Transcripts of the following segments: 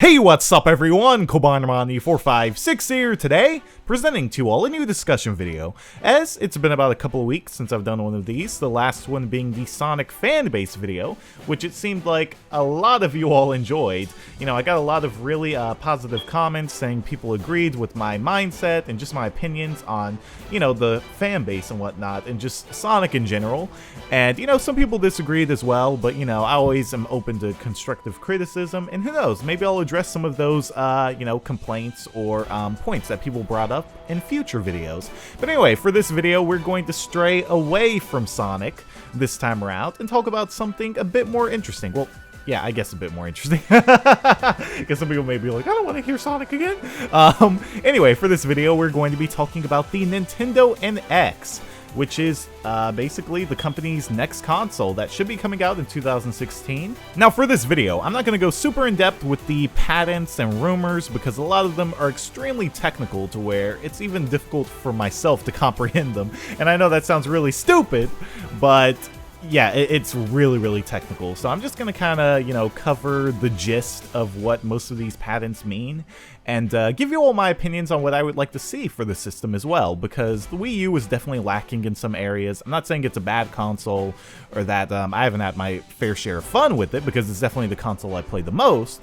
Hey, what's up everyone? Kobanamani456 here today, presenting to you all a new discussion video. As it's been about a couple of weeks since I've done one of these, the last one being the Sonic fanbase video, which it seemed like a lot of you all enjoyed. You know, I got a lot of really positive comments saying people agreed with my mindset and just my opinions on, you know, the fanbase and whatnot, and just Sonic in general. And, you know, some people disagreed as well, but, you know, I always am open to constructive criticism, and who knows, maybe I'll address some of those, you know, complaints or points that people brought up in future videos. But anyway, for this video, we're going to stray away from Sonic this time around and talk about something a bit more interesting. Well, yeah, I guess a bit more interesting. Because some people may be like, I don't want to hear Sonic again. Anyway, for this video, we're going to be talking about the Nintendo NX, which is basically the company's next console that should be coming out in 2016. Now for this video, I'm not going to go super in depth with the patents and rumors because a lot of them are extremely technical to where it's even difficult for myself to comprehend them. And I know that sounds really stupid, but yeah, it's really technical. So I'm just going to kind of, you know, cover the gist of what most of these patents mean and give you all my opinions on what I would like to see for the system as well, because the Wii U is definitely lacking in some areas. I'm not saying it's a bad console or that I haven't had my fair share of fun with it, because it's definitely the console I play the most,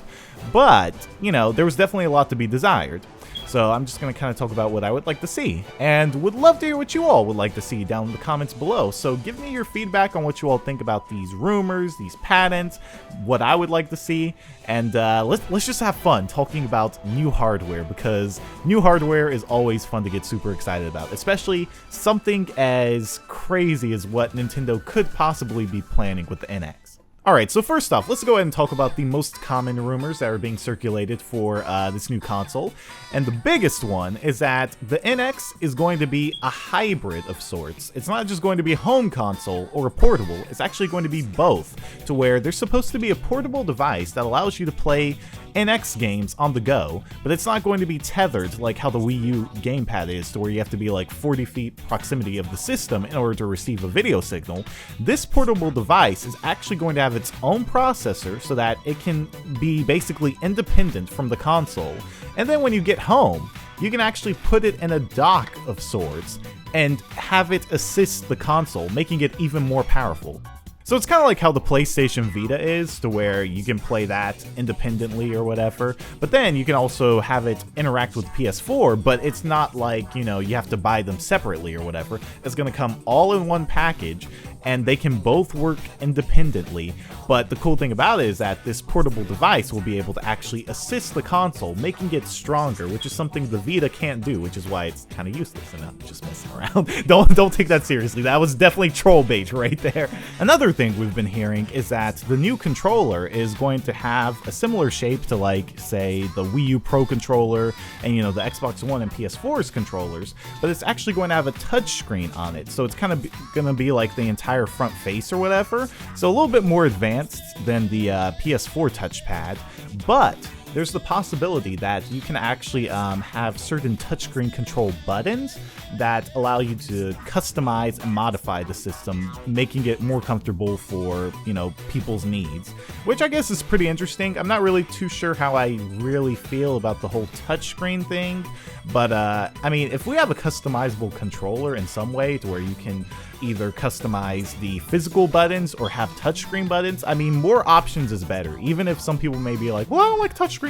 but, you know, there was definitely a lot to be desired. So I'm just going to kind of talk about what I would like to see, and would love to hear what you all would like to see down in the comments below. So give me your feedback on what you all think about these rumors, these patents, what I would like to see, and let's just have fun talking about new hardware, because new hardware is always fun to get super excited about, especially something as crazy as what Nintendo could possibly be planning with the NX. Alright, so first off, let's go ahead and talk about the most common rumors that are being circulated for this new console. And the biggest one is that the NX is going to be a hybrid of sorts. It's not just going to be a home console or a portable, it's actually going to be both, to where there's supposed to be a portable device that allows you to play NX games on the go, but it's not going to be tethered like how the Wii U gamepad is, to where you have to be like 40 feet proximity of the system in order to receive a video signal. This portable device is actually going to have its own processor so that it can be basically independent from the console. And then when you get home, you can actually put it in a dock of sorts and have it assist the console, making it even more powerful. So it's kind of like how the PlayStation Vita is, to where you can play that independently or whatever, but then you can also have it interact with PS4, but it's not like, you know, you have to buy them separately or whatever. It's going to come all in one package, and they can both work independently. But the cool thing about it is that this portable device will be able to actually assist the console, making it stronger, which is something the Vita can't do, which is why it's kind of useless, and I'm just messing around. Don't take that seriously. That was definitely troll bait right there. Another thing we've been hearing is that the new controller is going to have a similar shape to, like, say, the Wii U Pro controller and, you know, the Xbox One and PS4's controllers, but it's actually going to have a touchscreen on it. So it's kind of going to be like the entire front face or whatever, so a little bit more advanced than the PS4 touchpad, but there's the possibility that you can actually have certain touchscreen control buttons that allow you to customize and modify the system, making it more comfortable for, you know, people's needs, which I guess is pretty interesting. I'm not really too sure how I really feel about the whole touchscreen thing, but I mean, if we have a customizable controller in some way to where you can either customize the physical buttons or have touchscreen buttons, I mean, more options is better, even if some people may be like, well, I don't like touchscreen.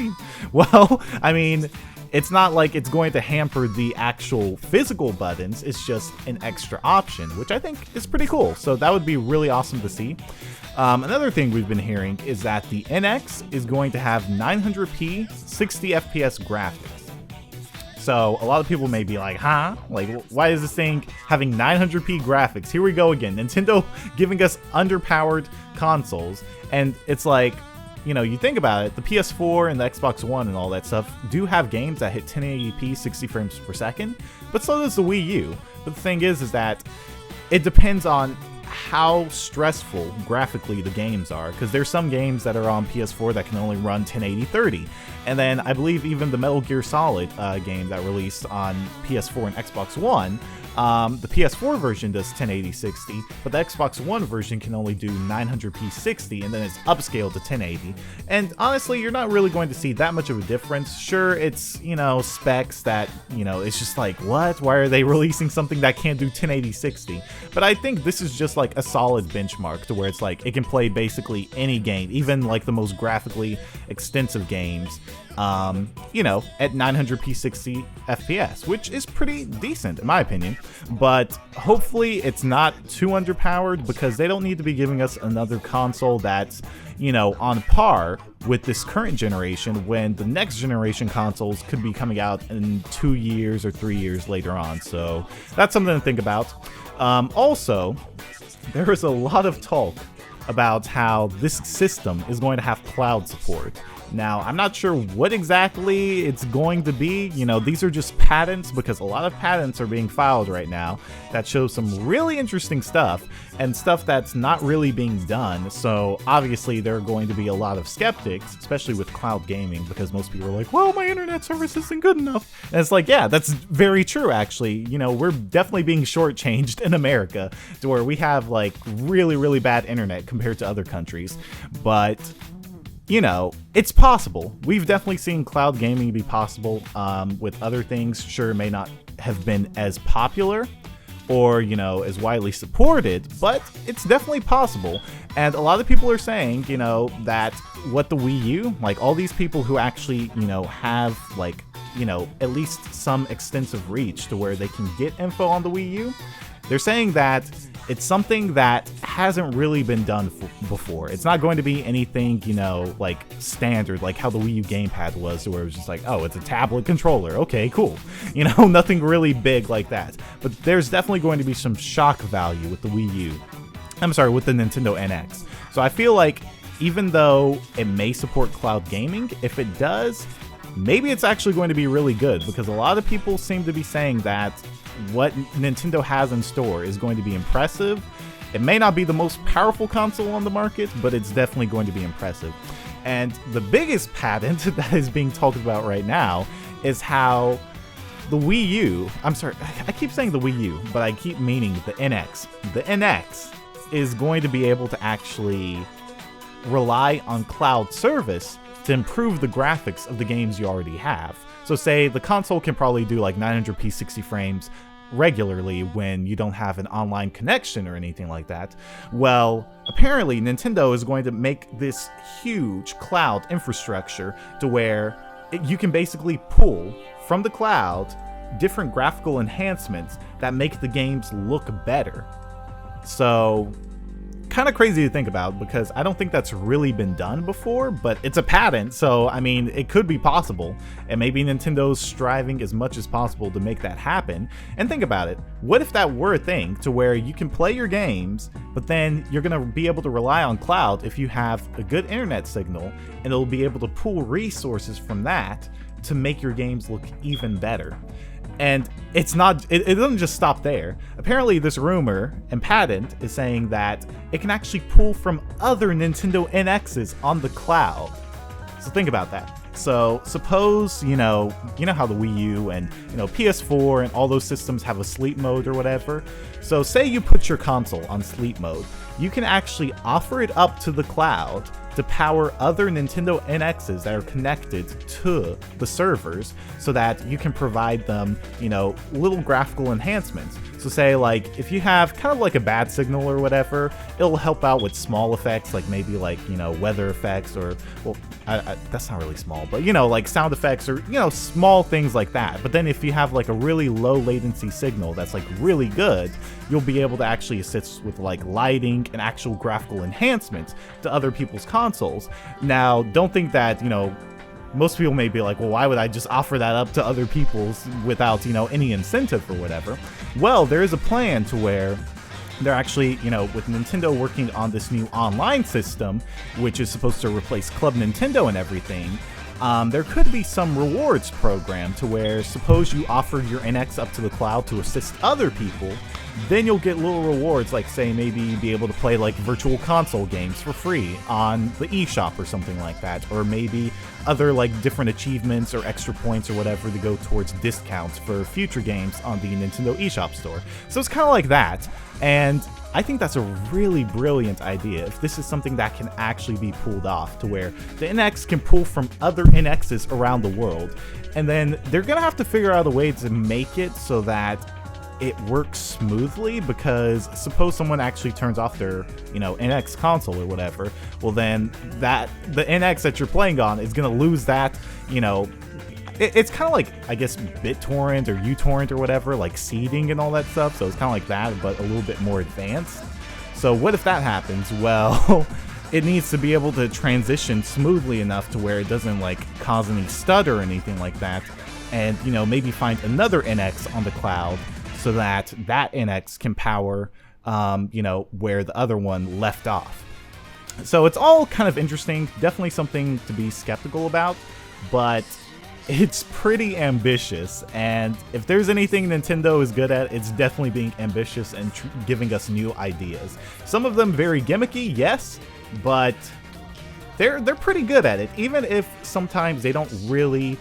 Well, I mean, it's not like it's going to hamper the actual physical buttons, it's just an extra option, which I think is pretty cool. So that would be really awesome to see. Another thing we've been hearing is that the NX is going to have 900p 60 FPS graphics. So a lot of people may be like, huh? Like, why is this thing having 900p graphics? Here we go again. Nintendo giving us underpowered consoles. And it's like, you know, you think about it, the PS4 and the Xbox One and all that stuff do have games that hit 1080p 60 frames per second, but so does the Wii U. But the thing is that it depends on how stressful graphically the games are, because there's some games that are on PS4 that can only run 1080-30, and then I believe even the Metal Gear Solid game that released on PS4 and Xbox One The PS4 version does 1080-60, but the Xbox One version can only do 900p 60, and then it's upscaled to 1080. And honestly, you're not really going to see that much of a difference. Sure, it's, you know, specs that, you know, it's just like, what? Why are they releasing something that can't do 1080-60? But I think this is just like a solid benchmark to where it's like it can play basically any game, even like the most graphically extensive games, you know, at 900p 60 FPS, which is pretty decent in my opinion. But hopefully it's not too underpowered, because they don't need to be giving us another console that's, you know, on par with this current generation, when the next generation consoles could be coming out in 2 years or 3 years later on. So that's something to think about. Also, there is a lot of talk about how this system is going to have cloud support. Now, I'm not sure what exactly it's going to be. You know, these are just patents, because a lot of patents are being filed right now that show some really interesting stuff, and stuff that's not really being done. So obviously there are going to be a lot of skeptics, especially with cloud gaming, because most people are like, well, my internet service isn't good enough. And it's like, yeah, that's very true actually. You know, we're definitely being shortchanged in America, to where we have like really, really bad internet compared to other countries. But you know, it's possible. We've definitely seen cloud gaming be possible with other things. Sure, it may not have been as popular or, you know, as widely supported, but it's definitely possible. And a lot of people are saying, you know, that what the Wii U, like all these people who actually, you know, have like, you know, at least some extensive reach to where they can get info on the Wii U, they're saying that it's something that hasn't really been done before. It's not going to be anything, you know, like standard, like how the Wii U gamepad was, where it was just like, oh, it's a tablet controller. Okay, cool. You know, nothing really big like that. But there's definitely going to be some shock value with the Wii U. I'm sorry, with the Nintendo NX. So I feel like even though it may support cloud gaming, if it does, maybe it's actually going to be really good, because a lot of people seem to be saying that what Nintendo has in store is going to be impressive. It may not be the most powerful console on the market, but it's definitely going to be impressive. And the biggest patent that is being talked about right now is how the Wii U, I'm sorry, I keep saying the Wii U, but I keep meaning the NX. The NX is going to be able to actually rely on cloud service to improve the graphics of the games you already have. So say the console can probably do like 900p 60 frames regularly when you don't have an online connection or anything like that. Well, apparently Nintendo is going to make this huge cloud infrastructure to where you can basically pull from the cloud different graphical enhancements that make the games look better. So kind of crazy to think about, because I don't think that's really been done before, but it's a patent, so I mean, it could be possible, and maybe Nintendo's striving as much as possible to make that happen. And think about it, what if that were a thing to where you can play your games, but then you're gonna be able to rely on cloud if you have a good internet signal, and it'll be able to pull resources from that to make your games look even better. And it's not, it doesn't just stop there. Apparently this rumor and patent is saying that it can actually pull from other Nintendo NXs on the cloud. So think about that. So suppose, you know how the Wii U and, you know, PS4 and all those systems have a sleep mode or whatever. So say you put your console on sleep mode, you can actually offer it up to the cloud to power other Nintendo NXs that are connected to the servers, so that you can provide them, you know, little graphical enhancements. So say like if you have kind of like a bad signal or whatever, it'll help out with small effects, like maybe like, you know, weather effects, or, well, that's not really small, but you know, like sound effects, or, you know, small things like that. But then if you have like a really low latency signal that's like really good, you'll be able to actually assist with like lighting and actual graphical enhancements to other people's consoles. Now, don't think that, you know, most people may be like, well, why would I just offer that up to other people's without, you know, any incentive or whatever? Well, there is a plan to where they're actually, you know, with Nintendo working on this new online system, which is supposed to replace Club Nintendo and everything, there could be some rewards program to where, suppose you offered your NX up to the cloud to assist other people, then you'll get little rewards, like say maybe be able to play like virtual console games for free on the eShop or something like that, or maybe other like different achievements or extra points or whatever to go towards discounts for future games on the Nintendo eShop store. So it's kind of like that, and I think that's a really brilliant idea if this is something that can actually be pulled off, to where the NX can pull from other NXs around the world, and then they're gonna have to figure out a way to make it so that it works smoothly, because suppose someone actually turns off their, you know, NX console or whatever, well then the NX that you're playing on is gonna lose that, you know, it's kind of like, I guess, BitTorrent or uTorrent or whatever, like seeding and all that stuff, so it's kind of like that, but a little bit more advanced. So what if that happens? Well, it needs to be able to transition smoothly enough to where it doesn't like cause any stutter or anything like that, and, you know, maybe find another NX on the cloud so that that NX can power, you know, where the other one left off. So it's all kind of interesting, definitely something to be skeptical about, but it's pretty ambitious, and if there's anything Nintendo is good at, it's definitely being ambitious and giving us new ideas. Some of them very gimmicky, yes, but they're pretty good at it, even if sometimes they don't really,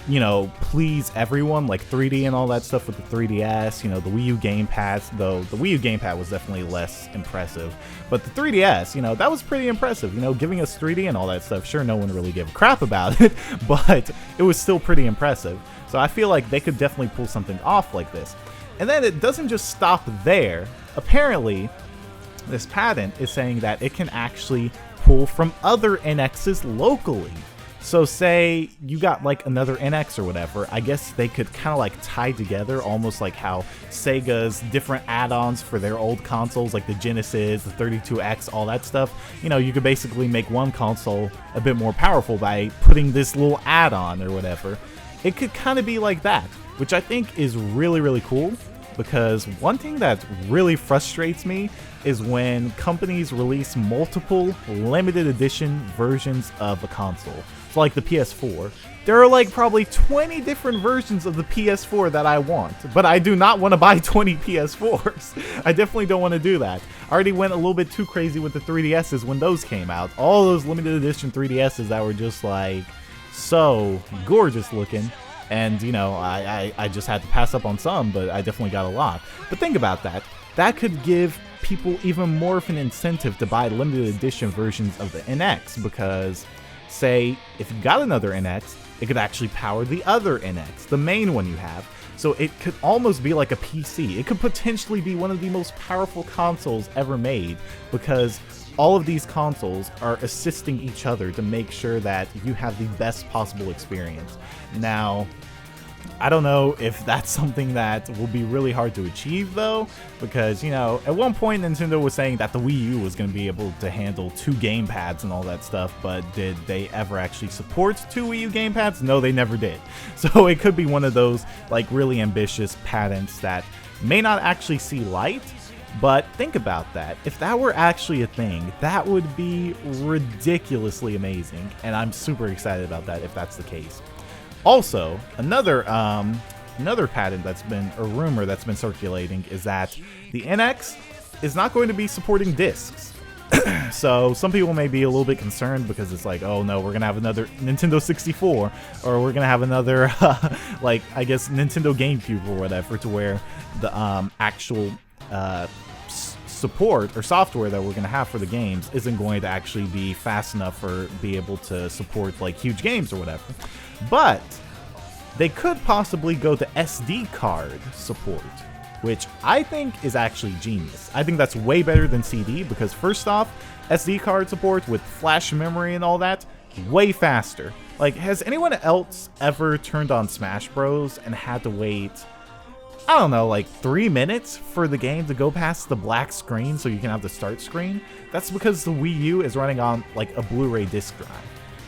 you know, please everyone, like 3D and all that stuff with the 3DS, you know, the Wii U gamepads, though the Wii U gamepad was definitely less impressive, but the 3DS, you know, that was pretty impressive, you know, giving us 3D and all that stuff. Sure, no one really gave a crap about it, but it was still pretty impressive. So I feel like they could definitely pull something off like this. And then it doesn't just stop there. Apparently, this patent is saying that it can actually pull from other NXs locally. So say you got like another NX or whatever, I guess they could kind of like tie together, almost like how Sega's different add-ons for their old consoles, like the Genesis, the 32X, all that stuff. You know, you could basically make one console a bit more powerful by putting this little add-on or whatever. It could kind of be like that, which I think is really, really cool, because one thing that really frustrates me is when companies release multiple limited edition versions of a console. So like the PS4, there are like probably 20 different versions of the PS4 that I want, but I do not want to buy 20 PS4s. I definitely don't want to do that. I already went a little bit too crazy with the 3DSs when those came out. All those limited edition 3DSs that were just like so gorgeous looking. And, you know, I just had to pass up on some, but I definitely got a lot. But think about that. That could give people even more of an incentive to buy limited edition versions of the NX, because, say, if you got another NX, it could actually power the other NX, the main one you have. So it could almost be like a PC. It could potentially be one of the most powerful consoles ever made, because all of these consoles are assisting each other to make sure that you have the best possible experience. Now, I don't know if that's something that will be really hard to achieve though, because, you know, at one point Nintendo was saying that the Wii U was going to be able to handle 2 gamepads and all that stuff, but did they ever actually support 2 Wii U gamepads? No, they never did. So it could be one of those like really ambitious patents that may not actually see light. But think about that. If that were actually a thing, that would be ridiculously amazing, and I'm super excited about that if that's the case. Also, another patent that's been, a rumor that's been circulating, is that the NX is not going to be supporting discs. So some people may be a little bit concerned, because it's like, oh no, we're gonna have another Nintendo 64, or we're gonna have another like, I guess, Nintendo GameCube or whatever, to where the actual support or software that we're going to have for the games isn't going to actually be fast enough or be able to support like huge games or whatever. But they could possibly go to SD card support, which I think is actually genius. I think that's way better than CD, because first off, SD card support with flash memory and all that, way faster. Like, has anyone else ever turned on Smash Bros and had to wait, I don't know, like 3 minutes for the game to go past the black screen so you can have the start screen? That's because the Wii U is running on like a Blu-ray disc drive.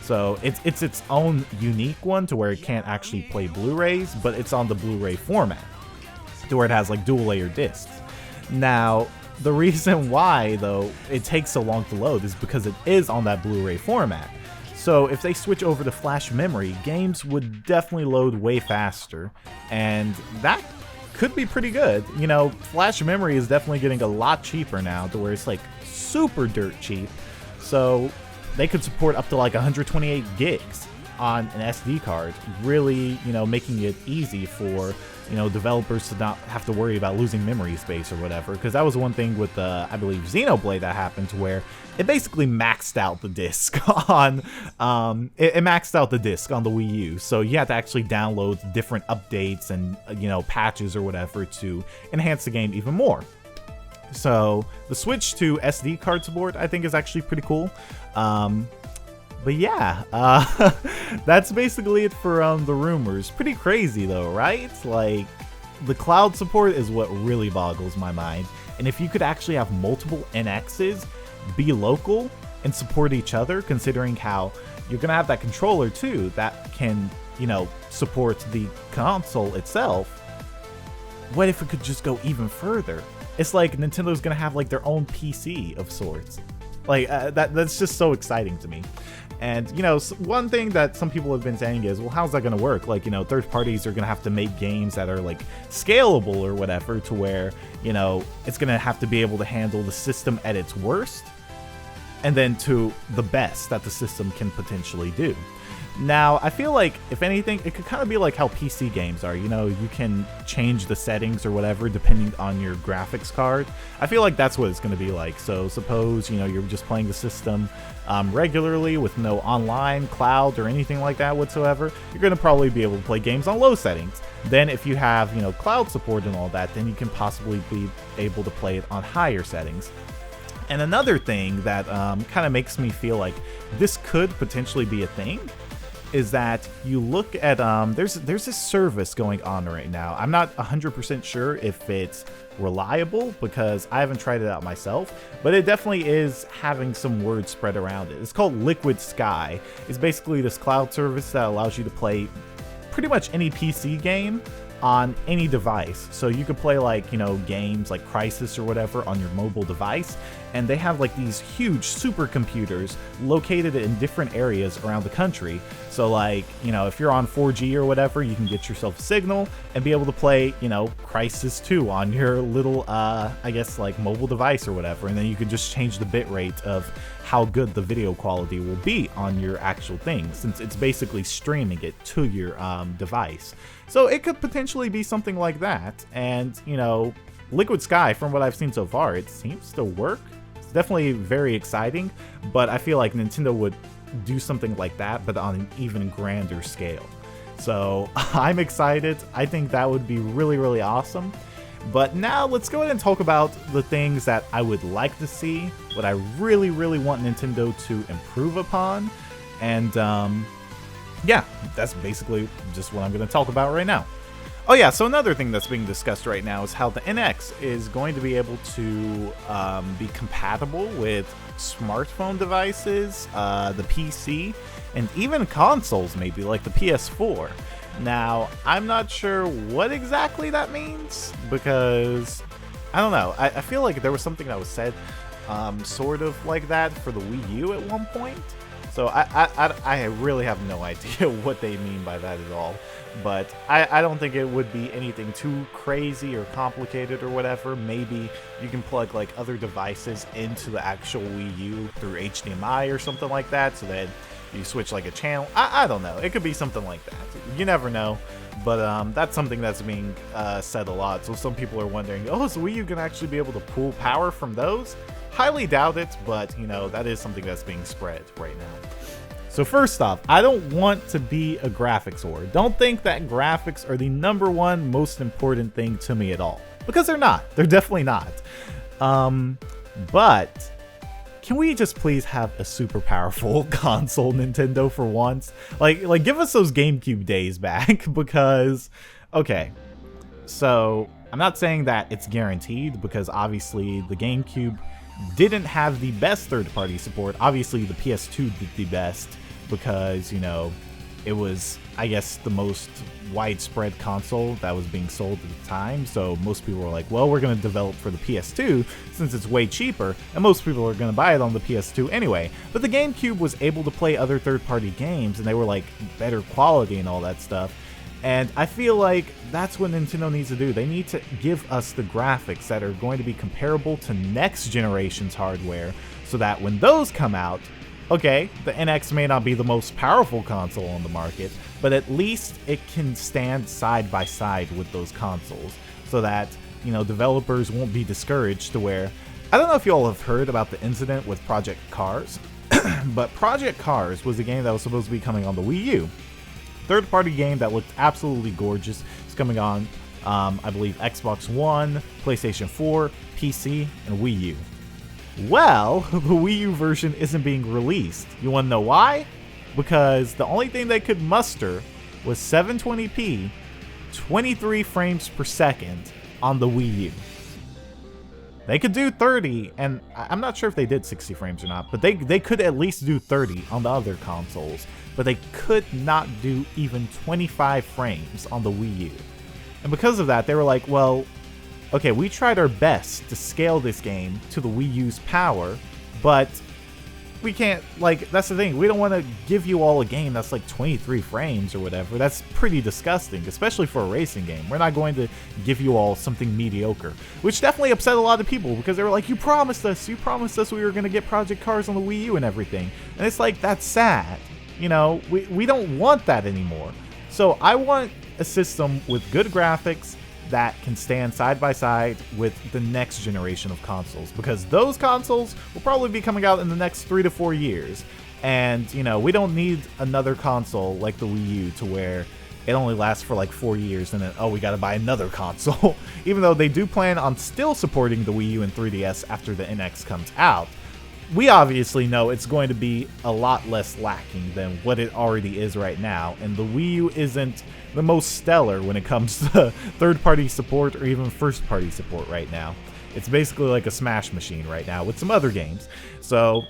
So it's its own unique one to where it can't actually play Blu-rays, but it's on the Blu-ray format, to where it has like dual layer discs. Now, the reason why though it takes so long to load is because it is on that Blu-ray format. So if they switch over to flash memory, games would definitely load way faster, and that could be pretty good. You know, flash memory is definitely getting a lot cheaper now, to where it's like super dirt cheap. So they could support up to like 128 gigs on an SD card, really, you know, making it easy for, you know, developers to not have to worry about losing memory space or whatever. Because that was one thing with, I believe, Xenoblade that happened, to where it basically maxed out the disc on, it maxed out the disc on the Wii U. So you had to actually download different updates and, you know, patches or whatever to enhance the game even more. So the switch to SD card support, I think, is actually pretty cool. But yeah, that's basically it for the rumors. Pretty crazy though, right? Like, the cloud support is what really boggles my mind. And if you could actually have multiple NXs be local and support each other, considering how you're gonna have that controller too that can, you know, support the console itself, what if it could just go even further? It's like Nintendo's gonna have like their own PC of sorts. Like, that's just so exciting to me. And, you know, one thing that some people have been saying is, well, how's that going to work? Like, you know, third parties are going to have to make games that are, like, scalable or whatever, to where, you know, it's going to have to be able to handle the system at its worst, and then to the best that the system can potentially do. Now, I feel like, if anything, it could kind of be like how PC games are. You know, you can change the settings or whatever depending on your graphics card. I feel like that's what it's going to be like. So suppose, you know, you're just playing the system regularly with no online, cloud, or anything like that whatsoever. You're going to probably be able to play games on low settings. Then if you have, you know, cloud support and all that, then you can possibly be able to play it on higher settings. And another thing that kind of makes me feel like this could potentially be a thing is that you look at, there's this service going on right now. I'm not 100% sure if it's reliable because I haven't tried it out myself, but it definitely is having some word spread around it. It's called Liquid Sky. It's basically this cloud service that allows you to play pretty much any PC game on any device. So you could play, like, you know, games like Crysis or whatever on your mobile device, and they have like these huge supercomputers located in different areas around the country. So, like, you know, if you're on 4G or whatever, you can get yourself a signal and be able to play, you know, Crysis 2 on your little, I guess, like, mobile device or whatever, and then you could just change the bitrate of how good the video quality will be on your actual thing, since it's basically streaming it to your device. So it could potentially be something like that. And, you know, Liquid Sky, from what I've seen so far, it seems to work. It's definitely very exciting, but I feel like Nintendo would do something like that, but on an even grander scale. So I'm excited. I think that would be really, really awesome. But now let's go ahead and talk about the things that I would like to see, what I really, really want Nintendo to improve upon. And yeah, that's basically just what I'm going to talk about right now. Oh yeah, so another thing that's being discussed right now is how the NX is going to be able to be compatible with smartphone devices, the PC, and even consoles, maybe like the PS4. Now, I'm not sure what exactly that means, because I don't know. I feel like there was something that was said sort of like that for the Wii U at one point. So I really have no idea what they mean by that at all. But I don't think it would be anything too crazy or complicated or whatever. Maybe you can plug like other devices into the actual Wii U through HDMI or something like that, so that you switch like a channel. I don't know. It could be something like that. You never know. But that's something that's being said a lot. So some people are wondering, oh, is Wii U going to actually be able to pull power from those? Highly doubt it, but, you know, that is something that's being spread right now. So first off, I don't want to be a graphics whore. Don't think that graphics are the #1 most important thing to me at all. Because they're not. They're definitely not. But can we just please have a super powerful console, Nintendo, for once? Like give us those GameCube days back, because, okay, so I'm not saying that it's guaranteed, because obviously the GameCube didn't have the best third-party support. Obviously the PS2 did the best, because, you know, it was, I guess, the most widespread console that was being sold at the time. So most people were like, well, we're going to develop for the PS2 since it's way cheaper, and most people are going to buy it on the PS2 anyway. But the GameCube was able to play other third-party games, and they were like better quality and all that stuff. And I feel like that's what Nintendo needs to do. They need to give us the graphics that are going to be comparable to next generation's hardware, so that when those come out, okay, the NX may not be the most powerful console on the market, but at least it can stand side by side with those consoles, so that, you know, developers won't be discouraged to where, I don't know if you all have heard about the incident with Project Cars, but Project Cars was a game that was supposed to be coming on the Wii U. Third-party game that looked absolutely gorgeous. It's coming on, I believe, Xbox One, PlayStation 4, PC, and Wii U. Well, the Wii U version isn't being released. You want to know why? Because the only thing they could muster was 720p, 23 frames per second on the Wii U. They could do 30, and I'm not sure if they did 60 frames or not, but they could at least do 30 on the other consoles, but they could not do even 25 frames on the Wii U. And because of that, they were like, well, okay, we tried our best to scale this game to the Wii U's power, but we can't, like, that's the thing, we don't want to give you all a game that's like 23 frames or whatever. That's pretty disgusting, especially for a racing game. We're not going to give you all something mediocre, which definitely upset a lot of people, because they were like, you promised us we were going to get Project Cars on the Wii U and everything. And it's like, that's sad. You know, we don't want that anymore. So I want a system with good graphics that can stand side by side with the next generation of consoles, because those consoles will probably be coming out in the next 3 to 4 years. And, you know, we don't need another console like the Wii U to where it only lasts for like 4 years and then, oh, we gotta buy another console. Even though they do plan on still supporting the Wii U and 3DS after the NX comes out, we obviously know it's going to be a lot less lacking than what it already is right now, and the Wii U isn't the most stellar when it comes to third-party support or even first-party support right now. It's basically like a Smash machine right now with some other games. So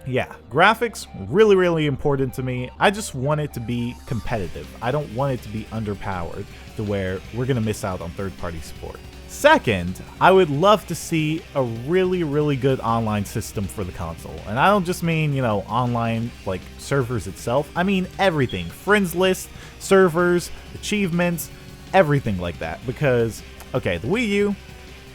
yeah, graphics, really, really important to me. I just want it to be competitive. I don't want it to be underpowered to where we're gonna miss out on third-party support. Second, I would love to see a really, really good online system for the console. And I don't just mean, you know, online, like, servers itself. I mean everything. Friends list, servers, achievements, everything like that. Because, okay, the Wii U,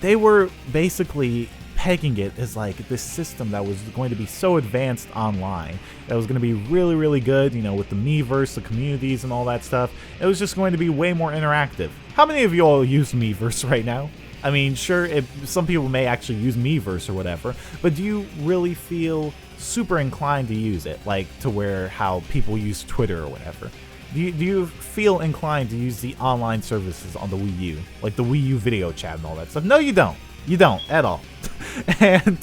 they were basically pegging it as, like, this system that was going to be so advanced online. That was going to be really, really good, you know, with the Miiverse, the communities, and all that stuff. It was just going to be way more interactive. How many of you all use Miiverse right now? I mean, sure, some people may actually use Miiverse or whatever, but do you really feel super inclined to use it, like to where how people use Twitter or whatever? Do you feel inclined to use the online services on the Wii U, like the Wii U video chat and all that stuff? No, you don't. You don't at all. And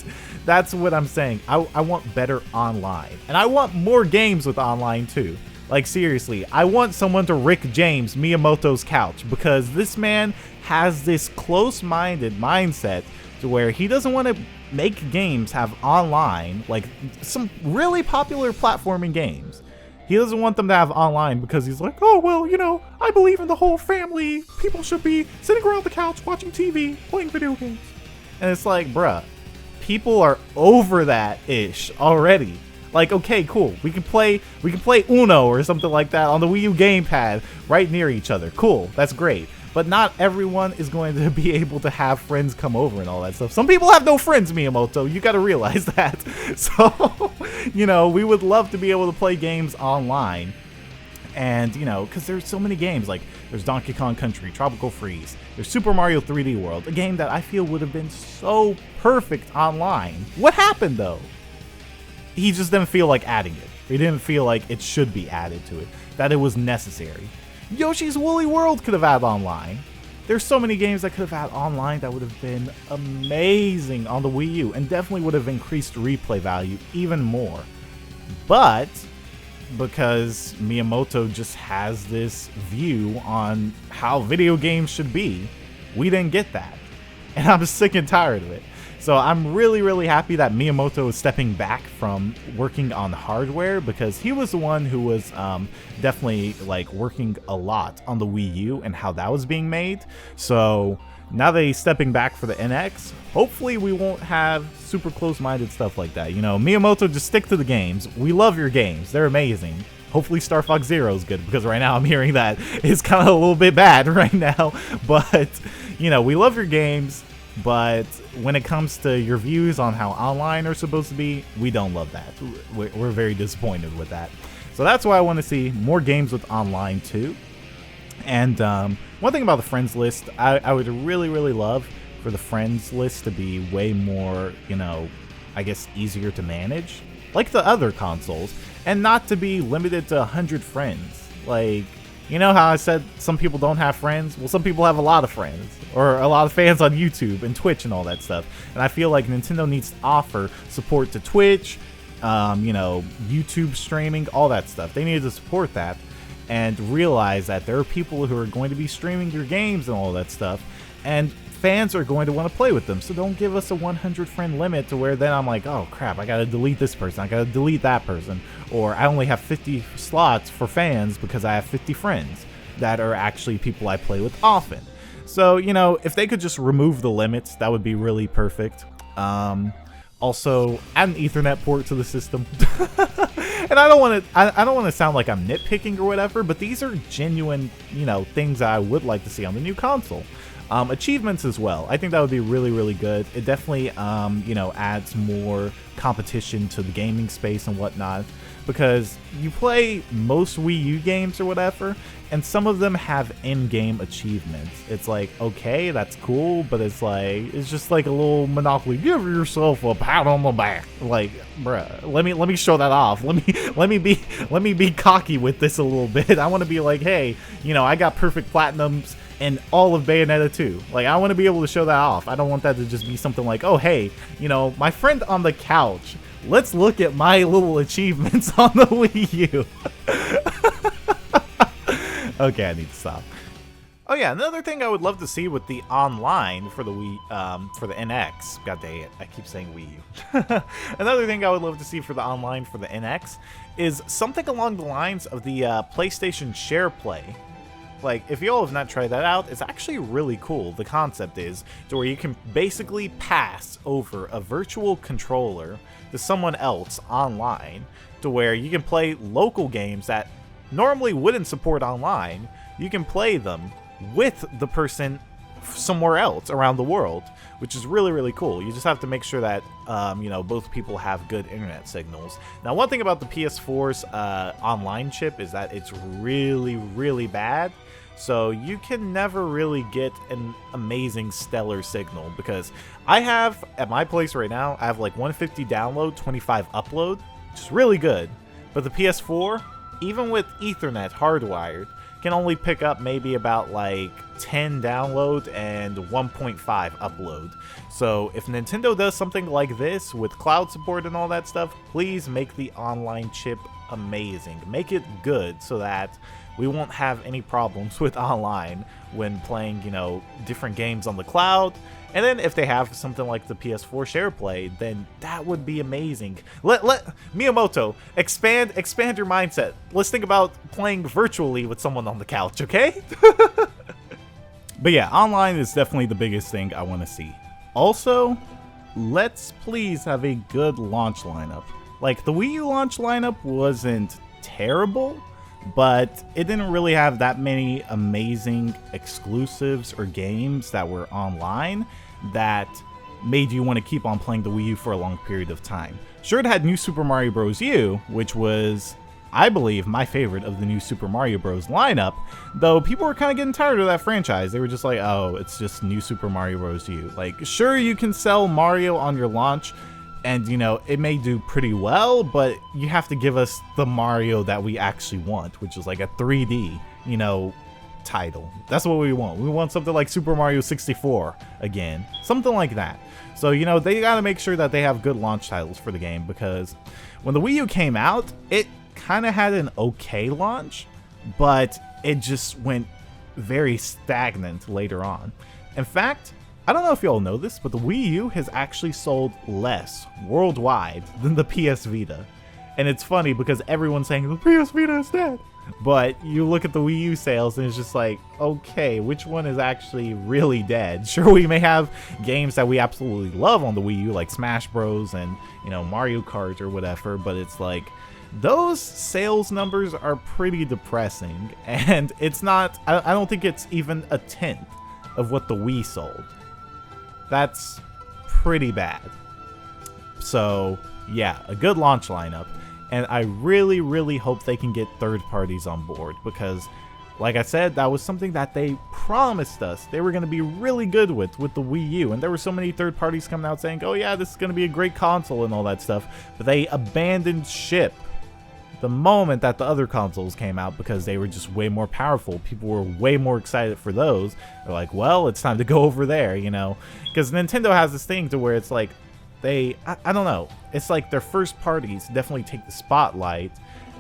that's what I'm saying. I want better online, and I want more games with online too. Like, seriously, I want someone to Rick James Miyamoto's couch, because this man has this close-minded mindset to where he doesn't want to make games have online, like some really popular platforming games. He doesn't want them to have online because he's like, oh, well, you know, I believe in the whole family. People should be sitting around the couch watching TV, playing video games. And it's like, bruh, people are over that-ish already. Like, okay, cool. We can play Uno or something like that on the Wii U gamepad right near each other. Cool, that's great. But not everyone is going to be able to have friends come over and all that stuff. Some people have no friends, Miyamoto. You gotta realize that. So, you know, we would love to be able to play games online. And, you know, because there's so many games, like there's Donkey Kong Country, Tropical Freeze, there's Super Mario 3D World, a game that I feel would have been so perfect online. What happened, though? He just didn't feel like adding it. He didn't feel like it should be added to it, that it was necessary. Yoshi's Woolly World could have had online. There's so many games that could have had online that would have been amazing on the Wii U, and definitely would have increased replay value even more. But because Miyamoto just has this view on how video games should be, we didn't get that. And I'm sick and tired of it. So I'm really happy that Miyamoto is stepping back from working on hardware, because he was the one who was definitely like working a lot on the Wii U and how that was being made. So now that he's stepping back for the NX, hopefully we won't have super close-minded stuff like that. You know, Miyamoto, just stick to the games. We love your games. They're amazing. Hopefully Star Fox Zero is good, because right now I'm hearing that it's kind of a little bit bad right now. But, you know, we love your games, but when it comes to your views on how online are supposed to be, we don't love that. We're very disappointed with that. So that's why I want to see more games with online too. And one thing about the friends list, I would really love for the friends list to be way more, you know, I guess easier to manage, like the other consoles, and not to be limited to 100 friends. Like, you know how I said some people don't have friends? Well, some people have a lot of friends, or a lot of fans on YouTube and Twitch and all that stuff. And I feel like Nintendo needs to offer support to Twitch, you know, YouTube streaming, all that stuff. They need to support that and realize that there are people who are going to be streaming your games and all that stuff, and fans are going to want to play with them. So don't give us a 100 friend limit to where then I'm like, oh crap, I gotta delete this person, I gotta delete that person, or I only have 50 slots for fans because I have 50 friends that are actually people I play with often. So, you know, if they could just remove the limits, that would be really perfect. Also, add an Ethernet port to the system. And I don't want to sound like I'm nitpicking or whatever, but these are genuine, you know, things that I would like to see on the new console. Achievements as well. I think that would be really good. It definitely, you know, adds more competition to the gaming space and whatnot, because you play most Wii U games or whatever, and some of them have in-game achievements. It's like, okay, that's cool, but it's like, it's just like a little Monopoly. Give yourself a pat on the back. Like, bruh, let me show that off. Let me be cocky with this a little bit. I want to be like, hey, you know, I got perfect platinums in all of Bayonetta 2. Like, I want to be able to show that off. I don't want that to just be something like, oh, hey, you know, my friend on the couch, let's look at my little achievements on the Wii U. Okay, I need to stop. Oh yeah, another thing I would love to see with the online for the Wii, for the NX. God dang it, I keep saying Wii U. Another thing I would love to see for the online for the NX is something along the lines of the PlayStation Share Play. Like, if y'all have not tried that out, it's actually really cool. The concept is to where you can basically pass over a virtual controller to someone else online, to where you can play local games that normally wouldn't support online. You can play them with the person somewhere else around the world, which is really cool. You just have to make sure that you know, both people have good internet signals. Now, one thing about the PS4's online chip is that it's really bad. So you can never really get an amazing stellar signal, because I have, at my place right now, I have like 150 download, 25 upload, which is really good. But the PS4, even with Ethernet hardwired, can only pick up maybe about like 10 download and 1.5 upload. So if Nintendo does something like this with cloud support and all that stuff, please make the online chip amazing. Make it good so that we won't have any problems with online when playing, you know, different games on the cloud. And then if they have something like the PS4 Share Play, then that would be amazing. Let Miyamoto expand your mindset. Let's think about playing virtually with someone on the couch, okay? But yeah, online is definitely the biggest thing I want to see. Also, let's please have a good launch lineup. Like, the Wii U launch lineup wasn't terrible, but it didn't really have that many amazing exclusives or games that were online that made you want to keep on playing the Wii U for a long period of time. Sure, it had New Super Mario Bros. U, which was, I believe, my favorite of the new Super Mario Bros. Lineup, though people were kind of getting tired of that franchise. They were just like, oh, it's just New Super Mario Bros. U. Like, sure, you can sell Mario on your launch, and, you know, it may do pretty well, but you have to give us the Mario that we actually want, which is like a 3D, you know, title. That's what we want. We want something like Super Mario 64 again. Something like that. So, you know, they gotta make sure that they have good launch titles for the game, because when the Wii U came out, it kind of had an okay launch, but it just went very stagnant later on. In fact, I don't know if y'all know this, but the Wii U has actually sold less worldwide than the PS Vita. And it's funny because everyone's saying the PS Vita is dead. But you look at the Wii U sales and it's just like, okay, which one is actually really dead? Sure, we may have games that we absolutely love on the Wii U, like Smash Bros. And, you know, Mario Kart or whatever, but it's like, those sales numbers are pretty depressing. And it's not, I don't think it's even a tenth of what the Wii sold. That's pretty bad. So, yeah, a good launch lineup. And I really, really hope they can get third parties on board because, like I said, that was something that they promised us they were going to be really good with the Wii U. And there were so many third parties coming out saying, oh yeah, this is going to be a great console and all that stuff. But they abandoned ship the moment that the other consoles came out because they were just way more powerful. People were way more excited for those. They're like, well, it's time to go over there, you know? Because Nintendo has this thing to where it's like, I don't know, it's like their first parties definitely take the spotlight,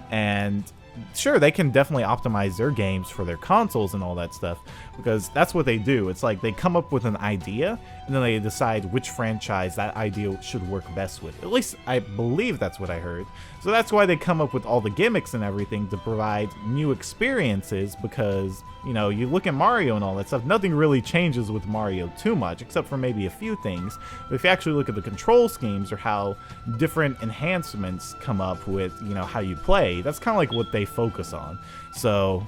and sure, they can definitely optimize their games for their consoles and all that stuff, because that's what they do. It's like they come up with an idea, and then they decide which franchise that idea should work best with. At least I believe that's what I heard. So that's why they come up with all the gimmicks and everything to provide new experiences, because, you know, you look at Mario and all that stuff, nothing really changes with Mario too much, except for maybe a few things. But if you actually look at the control schemes or how different enhancements come up with, you know, how you play, that's kind of like what they focus on. So,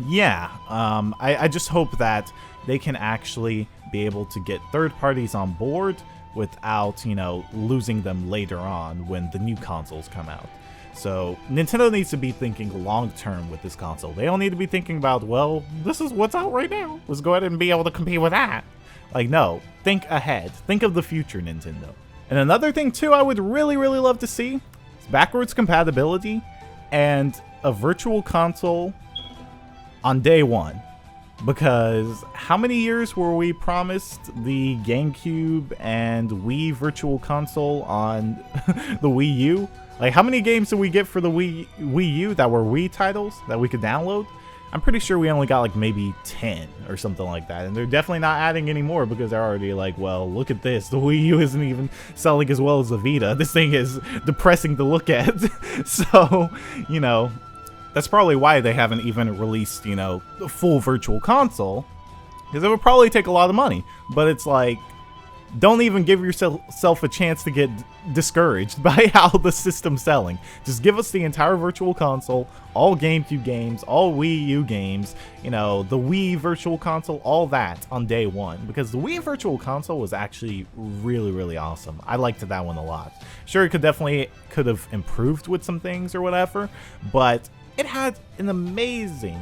yeah, I just hope that they can actually be able to get third parties on board without, you know, losing them later on when the new consoles come out. So Nintendo needs to be thinking long term with this console. They don't need to be thinking about, well, this is what's out right now, let's go ahead and be able to compete with that. Like, no, think ahead, think of the future, Nintendo. And another thing too I would really love to see is backwards compatibility and a virtual console on day one. Because how many years were we promised the GameCube and Wii Virtual Console on the Wii U? Like, how many games did we get for the Wii U that were Wii titles that we could download? I'm pretty sure we only got like maybe 10 or something like that. And they're definitely not adding any more because they're already like, well, look at this. The Wii U isn't even selling as well as the Vita. This thing is depressing to look at. So, you know, that's probably why they haven't even released, you know, the full virtual console, because it would probably take a lot of money. But it's like, don't even give yourself a chance to get discouraged by how the system's selling. Just give us the entire virtual console, all GameCube games, all Wii U games, you know, the Wii Virtual Console, all that on day one. Because the Wii Virtual Console was actually really awesome. I liked that one a lot. Sure, it could have improved with some things or whatever, but it had an amazing,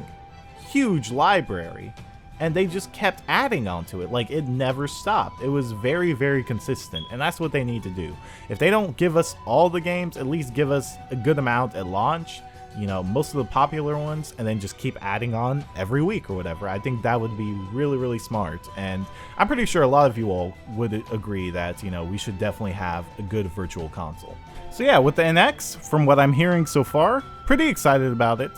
huge library, and they just kept adding onto it. Like, it never stopped. It was very consistent, and that's what they need to do. If they don't give us all the games, at least give us a good amount at launch, you know, most of the popular ones, and then just keep adding on every week or whatever. I think that would be really smart, and I'm pretty sure a lot of you all would agree that, you know, we should definitely have a good virtual console. So yeah, with the NX, from what I'm hearing so far, pretty excited about it.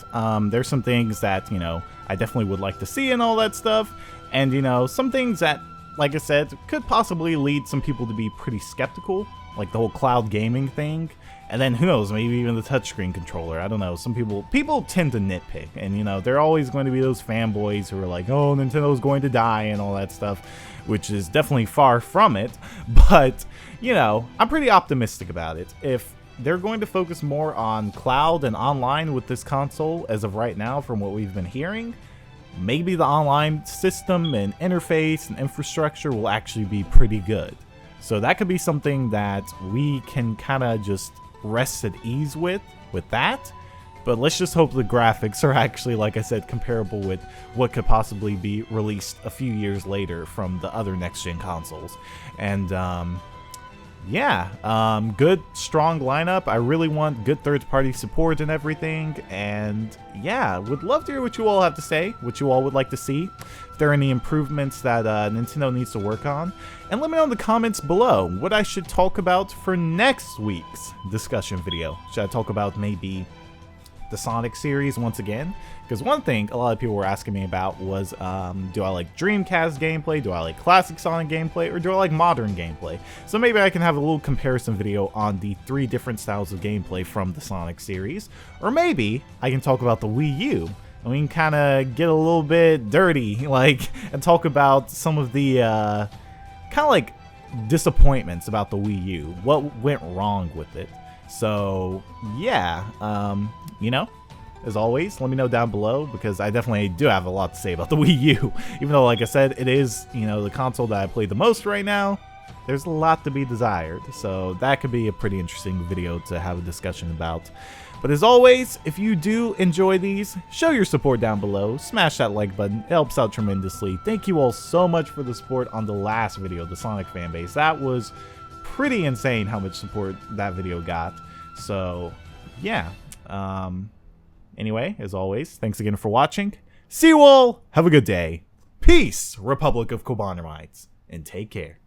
There's some things that, you know, I definitely would like to see and all that stuff, and, you know, some things that, like I said, could possibly lead some people to be pretty skeptical, like the whole cloud gaming thing. And then who knows, maybe even the touchscreen controller. I don't know. Some people tend to nitpick, and, you know, there are always going to be those fanboys who are like, oh, Nintendo's going to die and all that stuff, which is definitely far from it. But, you know, I'm pretty optimistic about it. If they're going to focus more on cloud and online with this console as of right now, from what we've been hearing, maybe the online system and interface and infrastructure will actually be pretty good. So that could be something that we can kind of just rest at ease with that. But let's just hope the graphics are actually, like I said, comparable with what could possibly be released a few years later from the other next-gen consoles. And yeah, good, strong lineup. I really want good third-party support and everything. And yeah, would love to hear what you all have to say, what you all would like to see, if there are any improvements that Nintendo needs to work on. And let me know in the comments below what I should talk about for next week's discussion video. Should I talk about maybe the Sonic series once again, because one thing a lot of people were asking me about was, do I like Dreamcast gameplay, do I like classic Sonic gameplay, or do I like modern gameplay? So maybe I can have a little comparison video on the 3 different styles of gameplay from the Sonic series, or maybe I can talk about the Wii U, and we can kind of get a little bit dirty, like, and talk about some of the, kind of like, disappointments about the Wii U, what went wrong with it. So yeah, you know, as always, let me know down below, because I definitely do have a lot to say about the Wii U. Even though, like I said, it is, you know, the console that I play the most right now, there's a lot to be desired. So that could be a pretty interesting video to have a discussion about. But as always, if you do enjoy these, show your support down below, smash that like button, it helps out tremendously. Thank you all so much for the support on the last video, the Sonic fanbase. That was pretty insane how much support that video got. So yeah, anyway, as always, thanks again for watching. See you all, have a good day. Peace, Republic of Cobanamites, and take care.